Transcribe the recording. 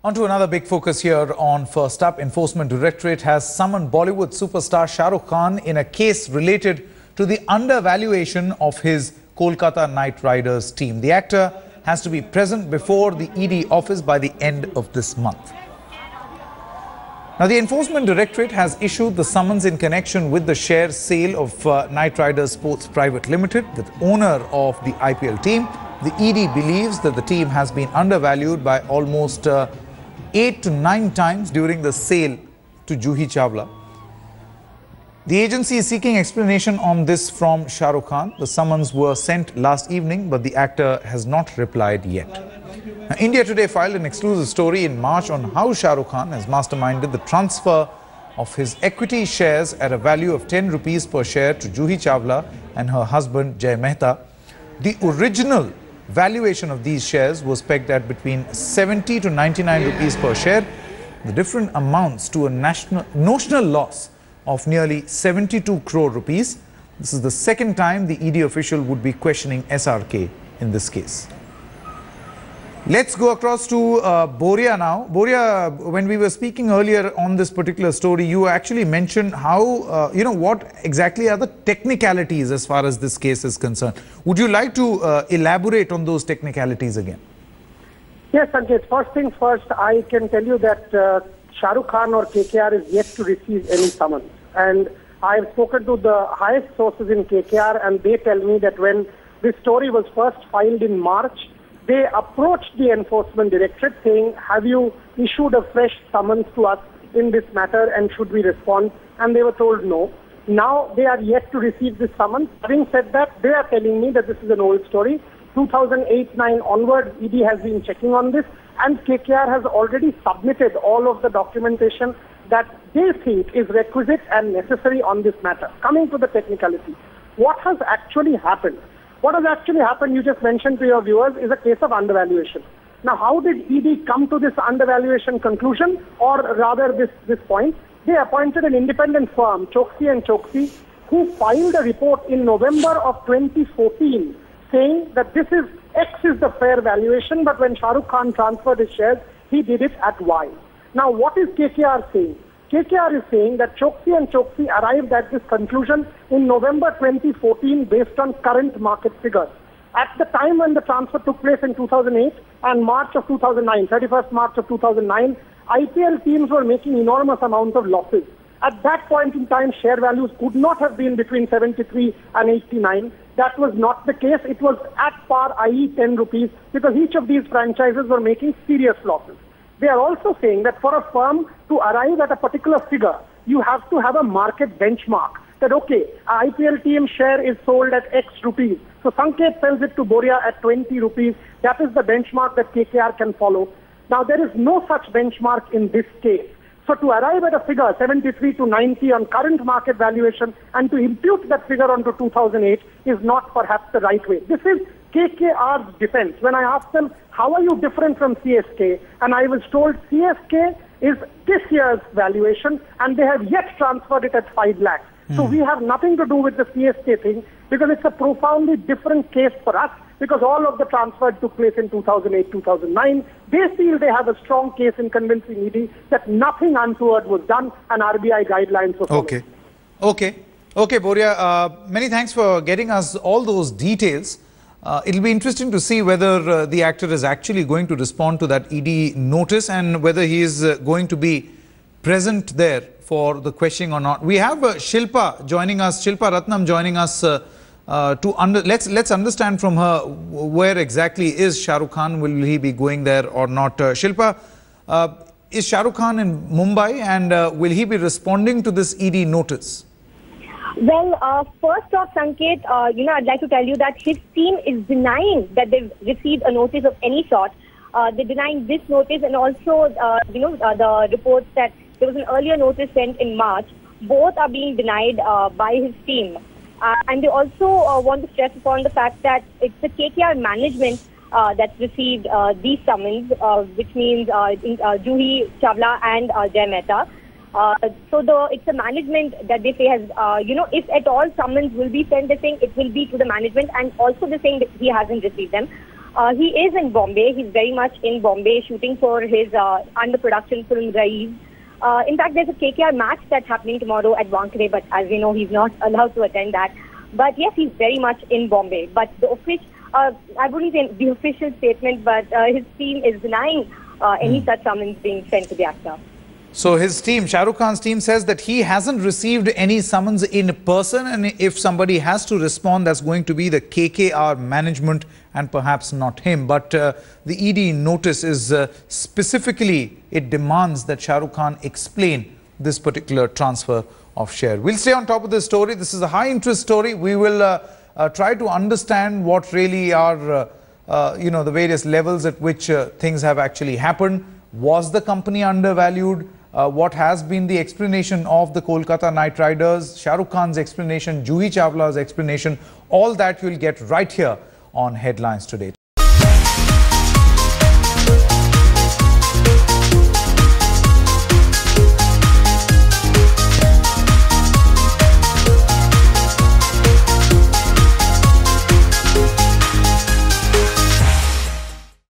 On to another big focus here on First Up. Enforcement Directorate has summoned Bollywood superstar Shah Rukh Khan in a case related to the undervaluation of his Kolkata Knight Riders team. The actor has to be present before the ED office by the end of this month. Now, the Enforcement Directorate has issued the summons in connection with the share sale of Knight Riders Sports Private Limited, the owner of the IPL team. The ED believes that the team has been undervalued by almost 8 to 9 times during the sale to Juhi Chawla. The agency is seeking explanation on this from Shah Rukh Khan. The summons were sent last evening, but the actor has not replied yet. Now, India Today filed an exclusive story in March on how Shah Rukh Khan has masterminded the transfer of his equity shares at a value of 10 rupees per share to Juhi Chawla and her husband Jay Mehta. The original valuation of these shares was pegged at between 70 to 99 rupees per share. The difference amounts to a notional loss of nearly 72 crore rupees. This is the second time the ED official would be questioning SRK in this case. Let's go across to Boria now. Boria, when we were speaking earlier on this particular story, you actually mentioned how, what exactly are the technicalities as far as this case is concerned. Would you like to elaborate on those technicalities again? Yes, Sanket. First things first, I can tell you that Shah Rukh Khan or KKR is yet to receive any summons. And I have spoken to the highest sources in KKR, and they tell me that when this story was first filed in March, they approached the Enforcement Directorate saying, have you issued a fresh summons to us in this matter and should we respond? And they were told no. Now they are yet to receive this summons. Having said that, they are telling me that this is an old story. 2008-9 onwards, ED has been checking on this, and KKR has already submitted all of the documentation that they think is requisite and necessary on this matter. Coming to the technicality, what has actually happened? What has actually happened, you just mentioned to your viewers, is a case of undervaluation. Now, how did ED come to this undervaluation conclusion, or rather this point? They appointed an independent firm, Choksi and Choksi, who filed a report in November of 2014 saying that this is X is the fair valuation, but when Shah Rukh Khan transferred his shares, he did it at Y. Now, what is KKR saying? KKR is saying that Choksi and Choksi arrived at this conclusion in November 2014 based on current market figures. At the time when the transfer took place in 2008 and March of 2009, 31st March of 2009, IPL teams were making enormous amounts of losses. At that point in time, share values could not have been between 73 and 89. That was not the case. It was at par, i.e. 10 rupees, because each of these franchises were making serious losses. They are also saying that for a firm to arrive at a particular figure, you have to have a market benchmark. That, okay, an IPL team share is sold at X rupees. So Sanket sells it to Boria at 20 rupees. That is the benchmark that KKR can follow. Now, there is no such benchmark in this case. So to arrive at a figure, 73 to 90 on current market valuation, and to impute that figure onto 2008 is not perhaps the right way. This is KKR's defense. When I asked them, how are you different from CSK? And I was told CSK is this year's valuation and they have yet transferred it at 5 lakhs. So we have nothing to do with the CSK thing because it's a profoundly different case for us because all of the transfer took place in 2008, 2009. They feel they have a strong case in convincing ED that nothing untoward was done and RBI guidelines were followed. Okay, Boria, many thanks for getting us all those details. It'll be interesting to see whether the actor is actually going to respond to that ED notice and whether he is going to be present there for the questioning or not. We have Shilpa joining us, Shilpa Ratnam joining us. Let's understand from her where exactly is Shah Rukh Khan. Will he be going there or not? Shilpa, is Shah Rukh Khan in Mumbai and will he be responding to this ED notice? Well, first off, Sanket, I'd like to tell you that his team is denying that they've received a notice of any sort. They're denying this notice and also, the reports that there was an earlier notice sent in March. Both are being denied by his team. And they also want to stress upon the fact that it's the KKR management that's received these summons, which means Juhi Chawla and Jay Mehta. So it's the management that they say has, if at all summons will be sent, they think it will be to the management, and also they're saying that he hasn't received them. He is in Bombay. He's very much in Bombay shooting for his under-production film Rise. In fact, there's a KKR match that's happening tomorrow at Wankhede, but as we know, he's not allowed to attend that. But yes, he's very much in Bombay. But the official, I wouldn't say the official statement, but his team is denying any such summons being sent to the actor. So his team, Shah Rukh Khan's team, says that he hasn't received any summons in person, and if somebody has to respond, that's going to be the KKR management and perhaps not him. But the ED notice is specifically, it demands that Shah Rukh Khan explain this particular transfer of share. We'll stay on top of this story. This is a high interest story. We will try to understand what really are the various levels at which things have actually happened. Was the company undervalued? What has been the explanation of the Kolkata Knight Riders, Shah Rukh Khan's explanation, Juhi Chawla's explanation, all that you'll get right here on Headlines Today.